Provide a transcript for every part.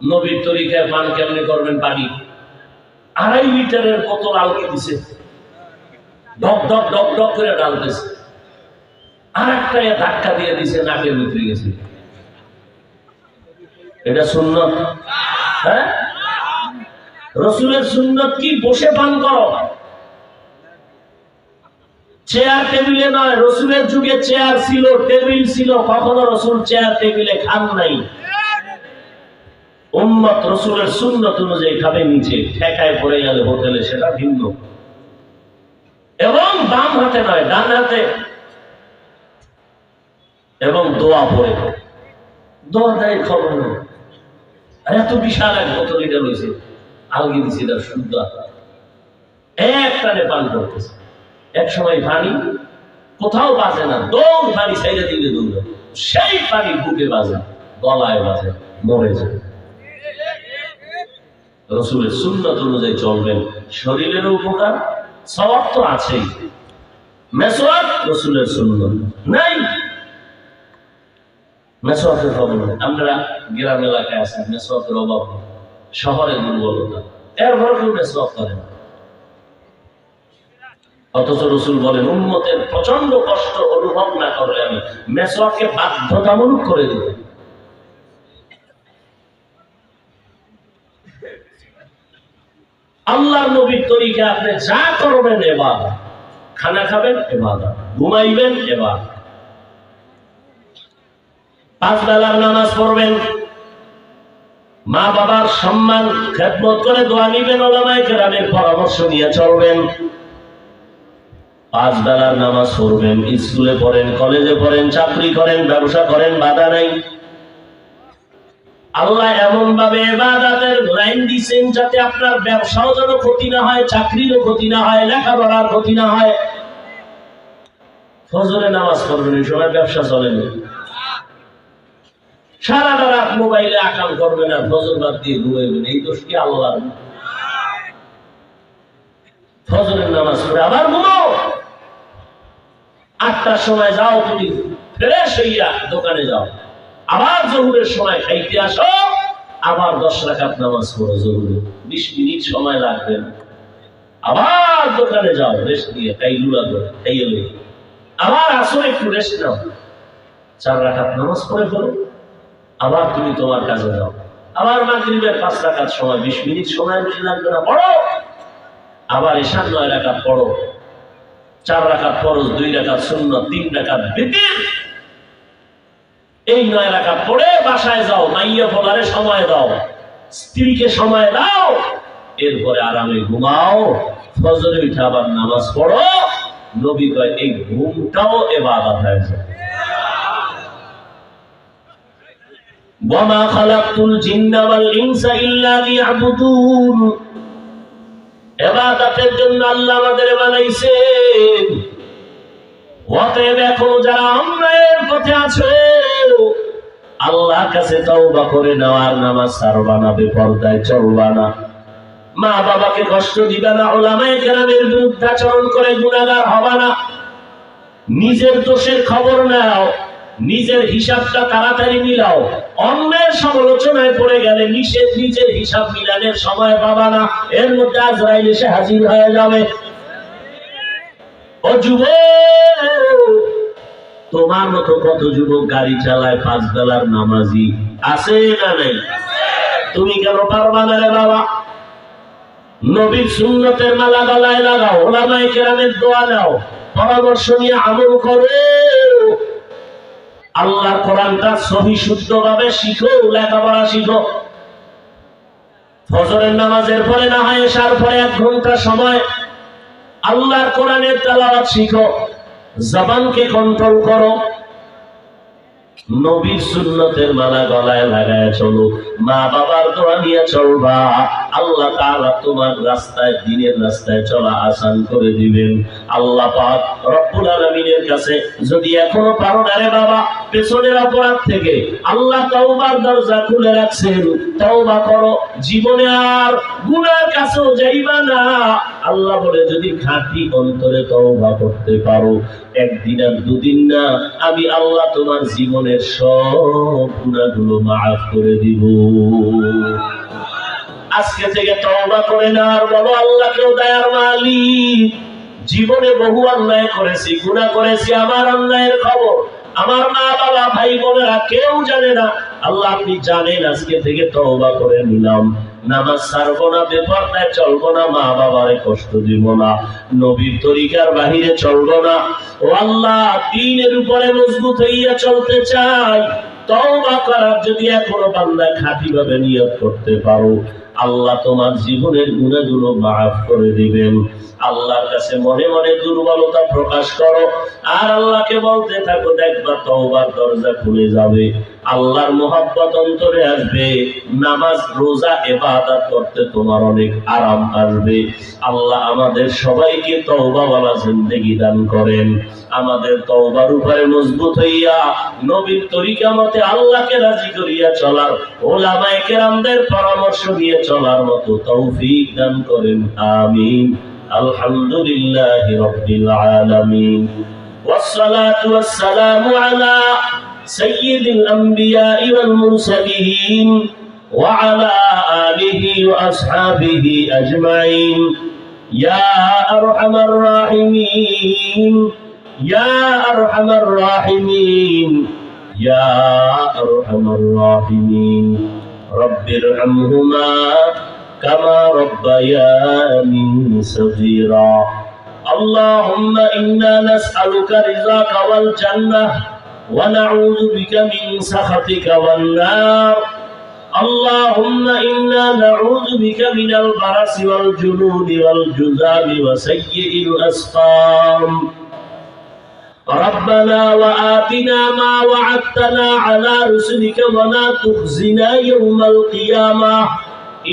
নবীর তরিকায় পান কেমনে করবেন? পানি 2.5 লিটারের বোতল আলকে দিছে, ডক ডক ডক ডক করে ডালতেছে, আর একটা ধাক্কা দিয়ে দিছে, নাকের ভিতরে গেছে। এটা সুন্নত? হ্যাঁ, রসুলের সুন্নত কি বসে পান করো? চেয়ার টেবিলে নয়। রসুলের যুগে চেয়ার ছিল, টেবিল ছিল, কখনো রসুল চেয়ার টেবিলে খান নাই। উম্মত রসুলের সুন্নত অনুযায়ী খাবে নিচে, ঠেকায় পড়ে গেলে হোটেলে, সেটা ভিন্ন। এবং বাম হাতে নয়, ডান হাতে, এবং দোয়া পড়ে। দোয়া দেয় খবর নেই। এত বিশাল এক বোতল এটা রয়েছে, আলগি দিচ্ছে, তার শুদ্ধ এক টানে পান করতেছে। এক সময় পানি কোথাও বাজে না, দৌড় পানি সাইডে দিলে দৌড়ে, সেই পানি বুকে বাজে, গলায় বাজে, মরে যায়। রসুলের সুন্নত অনুযায়ী চলবেন, শরীরের উপকার, সওয়াব তো আছেই। মেসওয়াক রসুলের সুন্নত নাই, মেসওয়াকের খবর নেই। আপনারা গ্রাম এলাকায় আছেন, মেসওয়াকের অভাব নেই, শহরে দুর্বলতা, এরপর কেউ মেসওয়াক করে না। অথচ রসুল বলেন, উম্মতের প্রচন্ড কষ্ট অনুভব না করলে আমি মেসওয়াককে বাধ্যতামূলক করে দিই। আল্লাহর নবীর তরিকা আপনি যা করবেন ইবাদত, খানা খাবেন ইবাদত, ঘুমাইবেন ইবাদত, 5 বেলার নামাজ পড়বেন, মা বাবার সম্মান খেদমত করে দোয়া নিবেন, উলামায়ে কেরামের পরামর্শ নিয়ে চলবেন, 5 বেলার নামাজ পড়বেন, স্কুলে পড়েন, কলেজে পড়েন, চাকরি করেন, ব্যবসা করেন, বাধা নাই। আল্লাহ এমন ভাবে ইবাদতের লাইন দিয়েছেন যাতে আপনার ব্যবসাও যেন ক্ষতি না হয়, চাকরিরও ক্ষতি না হয়, লেখাপড়ার ক্ষতি না হয়। ফজরে নামাজ পড়বেন, এই সময় ব্যবসা চলে না। সারা রাত মোবাইলে আকাম করবেন আর ফজর বাদ দিয়ে ঘুমাইবেন, এই দোষ কি আল্লাহর? ফজরের নামাজ পড়ে আবার ঘুমাও, 8টার সময় যাও, তুমি ফ্রেশ হইয়া দোকানে যাও, আবার জোহরের সময় খাইতে আসো, আবার 10 রাকাত নামাজ পড়ো জোহরে, 20 মিনিট সময় লাগবে না, আবার দোকানে যাও, রেস্ট নিয়ে খাইলুলা করে খাইয়ে লই, আবার আসো, একটু রেস্ট নাও, 4 রাকাত নামাজ পড়ে ফেলো, আবার তুমি তোমার কাজে যাও, আবার মাগরিবের 5 রাকাত সময়, 20 মিনিট সময় বেশি লাগবে না, পড়ো, আবার এশার 9 রাকাত পড়ো, 4 রাকাত ফরজ, 2 রাকাত সুন্নাত, 3 রাকাত বিতির। এই 9 রাকাত পড়ে বাসায় যাও, মাইয়া ফলারে সময় দাও, স্ত্রীকে সময় দাও, এরপরে আরামে ঘুমাও, ফজরে উঠে আবার নামাজ পড়ো। নবী কয় এই ঘুমটাও ইবাদত হয়ে যায়। ওয়ামা খালাকতুল জিন্না ওয়াল ইনসা ইল্লা লিয়াবুদুন। ইবাদতের জন্য আল্লাহ আমাদের বানাইছেন। অতএব এখন যারা অন্যায়ের পথে আছে, আল্লাহর কাছে তওবা করে নেওয়ার, নামাজ ছাড়বা না, বেপরদায় চলবা না, মা বাবাকে কষ্ট দিবা না, উলামায়ে কেরামের বিরুদ্ধাচরণ করে গুনাহগার হবা না, নিজের দোষের খবর নাও, নিজের হিসাবটা তাড়াতাড়ি মিলাও, অন্যের সমালোচনায় পড়ে গেলে নিজের হিসাব মিলানের সময় পাবা না, এর মধ্যে আজরাইল এসে হাজির হয়ে যাবে। ও যুবক, তোমার মতো কত যুবক গাড়ি চালায়, 5 বেলার নামাজি আছে না নাই? তুমি কেন পারবা না রে বাবা? নবীর সুন্নতের মালা গলায় লাগাও, উলামায়ে কেরামের দোয়া নাও, পরামর্শ নিয়ে আমল করো, আল্লাহর কোরআনটা সহি শুদ্ধভাবে শিখো, লেখাপড়া শিখো। ফজরের নামাজের পরে না হয় এশার পরে 1 ঘন্টা সময় আল্লাহর কোরআনের তেলাওয়াত শিখো, জবানকে কন্ট্রোল করো, নবীর সুন্নতের মালা গলায় লাগায় চলো, মা বাবার দোয়া নিয়ে চলবা, আল্লাহ তাআলা তোমার রাস্তায়, দ্বীনের রাস্তায় চলা আসান করে দিবেন। আল্লাহ পাক রব্বুল আলামিনের কাছে যদি এখনো পারো না রে বাবা, পেছনের অপরাধ থেকে আল্লাহ তওবার দরজা খুলে রাখছেন, তওবা করো, জীবনে আর গুনার কাছেও যাইবা না। আল্লাহ বলে যদি খাঁটি অন্তরে তওবা করতে পারো, 1 দিন আর 2 দিন না, আমি আল্লাহ তোমার জীবনের সব গুনাহগুলো মাফ করে দিব। আজকে থেকে তওবা করে না, আর বলো আল্লাহকেও দয়ার মালিক, জীবনে বহু অন্যায় করেছি, গুনাহ করেছি, আমার অন্যায়ের খবর আমার মা বাবা ভাই বোনেরা কেউ জানে না, আল্লাহ আপনি জানেন। আজকে থেকে তওবা করে নিলাম, নামাজ ছাড়বো না, বেপরদায় চলবো না, মা বাবারে কষ্ট দিব না, নবীর তরিকার বাহিরে চলবো না। ও আল্লাহ, দ্বীনের উপরে মজবুত হইয়া চলতে চাই। তওবা করার যদি এখনো বান্দা খাঁটি ভাবে নিয়ত করতে পারো, আল্লাহ তোমার জীবনের গুনাহগুলো মাফ করে দিবেন। আল্লাহর কাছে মনে মনে দুর্বলতা প্রকাশ করো, আর আল্লাহকে বলতে থাকো, দেখবা তওবার দরজা খুলে যাবে, আল্লাহর মহব্বত অন্তরে আসবে, নামাজ রোজা ইবাদত করতে তোমার অনেক আরাম আসবে। আল্লাহ আমাদের সবাইকে তওবাওয়ালা জিন্দেগি দান করেন, আমাদের তওবার উপরে মজবুত হইয়া নবীর তরিকা মতে আল্লাহকে রাজি করিয়া চলার, ওলামায়ে কেরামদের পরামর্শ নিয়ে চলার মতো তৌফিক দান করেন, আমিন। আলহামদুলিল্লাহি রাব্বিল আলামিন, ওয়াসসালাতু ওয়াসসালামু আলা সাইয়্যিদিল আমবিয়াই ওয়াল মুরসালিন ওয়া আলা আলিহি ওয়া আসহাবিহি আজমাইন। ইয়া আরহামার রাহিমিন, ইয়া আরহামার রাহিমিন, ইয়া আরহামার রাহিমিন। রব্বিরহামহুমা কামা রব্বায়ানি সগীরা। আল্লাহুম্মা ইন্না নাসআলুকা রিযাকা ওয়াল জান্নাহ ওয়া নাউযু বিকা মিন সাখাতিকা ওয়ান নার। আল্লাহুম্মা ইন্না নাউযু বিকা মিনাল বারাসি ওয়াল জুনুদি ওয়াল জুযামি ওয়া সাইয়্যিল আসকাম। ربنا وآتنا ما وعدتنا على رسلك ولا تخزنا يوم القيامة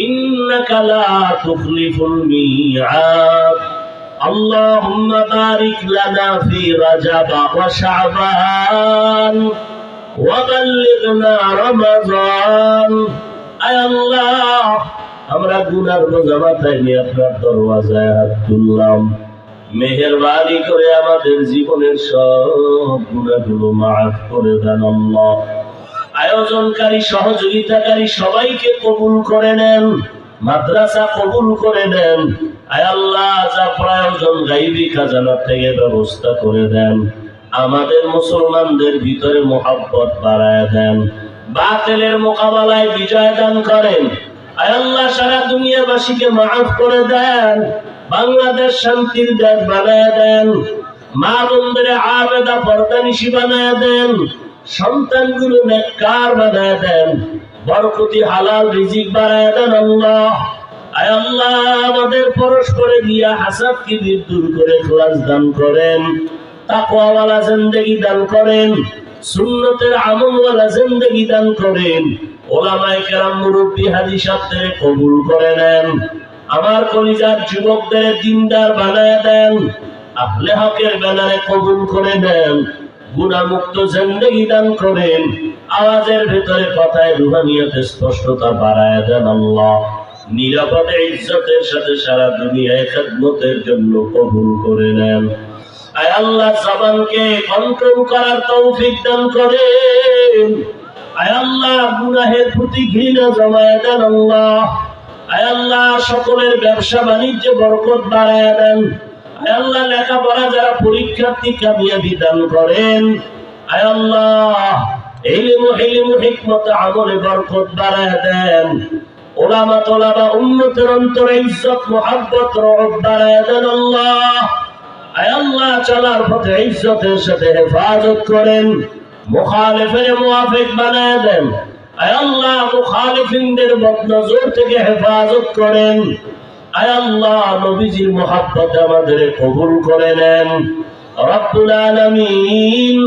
إنك لا تخلف الميعاد. اللهم بارك لنا في رجب وشعبان وبلغنا رمضان. أي الله আমরা গুনার বোঝা মাথায় নিয়ে আপনার দরওয়াজায় হাত তুললাম, মেহেরবানি করে আমাদের জীবনের সব গুনাহগুলো মাফ করে দেন আল্লাহ। আয়োজনকারী সহযোগিতাকারী সবাইকে কবুল করে নেন, মাদ্রাসা কবুল করে নেন। আয় আল্লাহ, যা প্রয়োজন গাইবি খাজানা থেকে ব্যবস্থা করে দেন। আমাদের মুসলমানদের ভিতরে মোহাব্বত বাড়ায় দেন, বাতিলের মোকাবেলায় বিজয় দান করেন। আয় আল্লাহ, সারা দুনিয়াবাসীকে মাফ করে দেন, বাংলাদেশ শান্তির দেশ বানায় দেন, মা বোনদের আবেদা পর্দানিশী বানায় দেন, সন্তানগুলো নেককার বানায় দেন, বরকতি হালাল রিজিক বাড়ায় দেন আল্লাহ। আয় আল্লাহ, আমাদের পরস্পরে দিয়া হাসাদ কিবির দূর করে ইখলাস দান করেন, তাকওয়াওয়ালা জিন্দেগি দান করেন, সুন্নতের আমলওয়ালা জিন্দেগি দান করেন। ওলামায়ে কেরাম মুরব্বি হাজী সাহেবদের কবুল করে নেন, আমার কলিজার যুবকদের দিনদার বানায় দেন, আহলে হকের ব্যানারে কবুল করে নেন, গুনাহমুক্ত জিন্দেগি দান করেন, আওয়াজের ভিতরে কথায় রুহানিয়তে স্পষ্টতা বাড়ায় দেন আল্লাহ। নিরাপদে ইজ্জতের সাথে সারা দুনিয়ায় খেদমতের জন্য কবুল করে নেন। আয় আল্লাহ, জবানকে কন্ট্রোল করার তৌফিক দান করেন। আয় আল্লাহ, গুনাহের প্রতি ঘৃণা জমায় দেন আল্লাহ। আয় আল্লাহ, সকলের ব্যবসা বাণিজ্যে বরকত বাড়ায় দেন। আয় আল্লাহ, লেখাপড়া যারা পরীক্ষার্থী কামিয়াবি দান করেন। আয় আল্লাহ, ইলম হিকমত আমলে বরকত বাড়ায় দেন। ওলামা তোলাবা উম্মতের অন্তরে ইজ্জত মুহাব্বত রহমত বাড়ায় দেন আল্লাহ। আয় আল্লাহ, চলার পথে ইজ্জতের সাথে হেফাজত করেন, মুখালিফের মুওয়াফিক বানায় দেন। আয় আল্লাহ, মুখালিফিনদের বদনজর থেকে হেফাজত করেন। আয় আল্লাহ, নবীজির মুহাব্বত আমাদের কবুল করে নেন। রব্বুল আলামিন,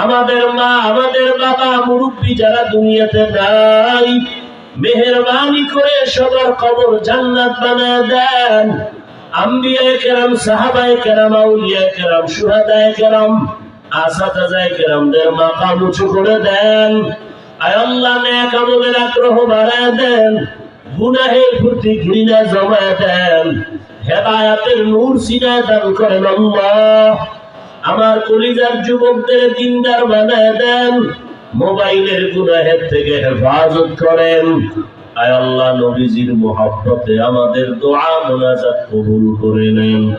আমাদের মা, আমাদের বাবা, মুরব্বি যারা দুনিয়াতে নাই, মেহেরবানি করে সবার কবর জান্নাত বানায় দেন। আম্বিয়ায়ে কেরাম, সাহাবায়ে কেরাম, আউলিয়ায়ে কেরাম, শুহাদায়ে কেরাম, আসাতাজায়ে কেরামদের মাকাম উঁচু করে দেন। আয় আল্লাহ, নেক আমলের আগ্রহ বাড়ায় দেন, গুনাহের প্রতি ঘৃণা জমায় দেন, হেদায়েতের নূর সিনায় দান করেন আল্লাহ। আমার কলিজার যুবকদের দিনদার বানায় দেন, মোবাইলের গুনাহের থেকে হেফাজত করেন, আয় আল্লাহ নবীজির মুহাব্বতে আমাদের দোয়া মুনাজাত কবুল করে নেন।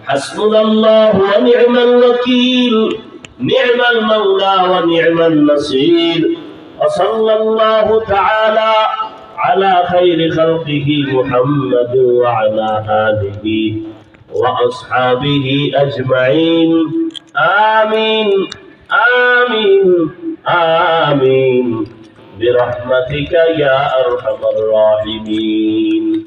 হাসবুনাল্লাহু ওয়া নি'মাল ওয়াকিল, নি'মাল মাওলা ওয়া নি'মান নাসির। ওয়া সাল্লাল্লাহু তাআলা আলা খায়রি খালকিহি মুহাম্মাদ ওয়া আলা আলিহি ওয়া আসহাবিহি আজমাইন। আমিন আমিন আমিন برحمتك يا أرحم الراحمين.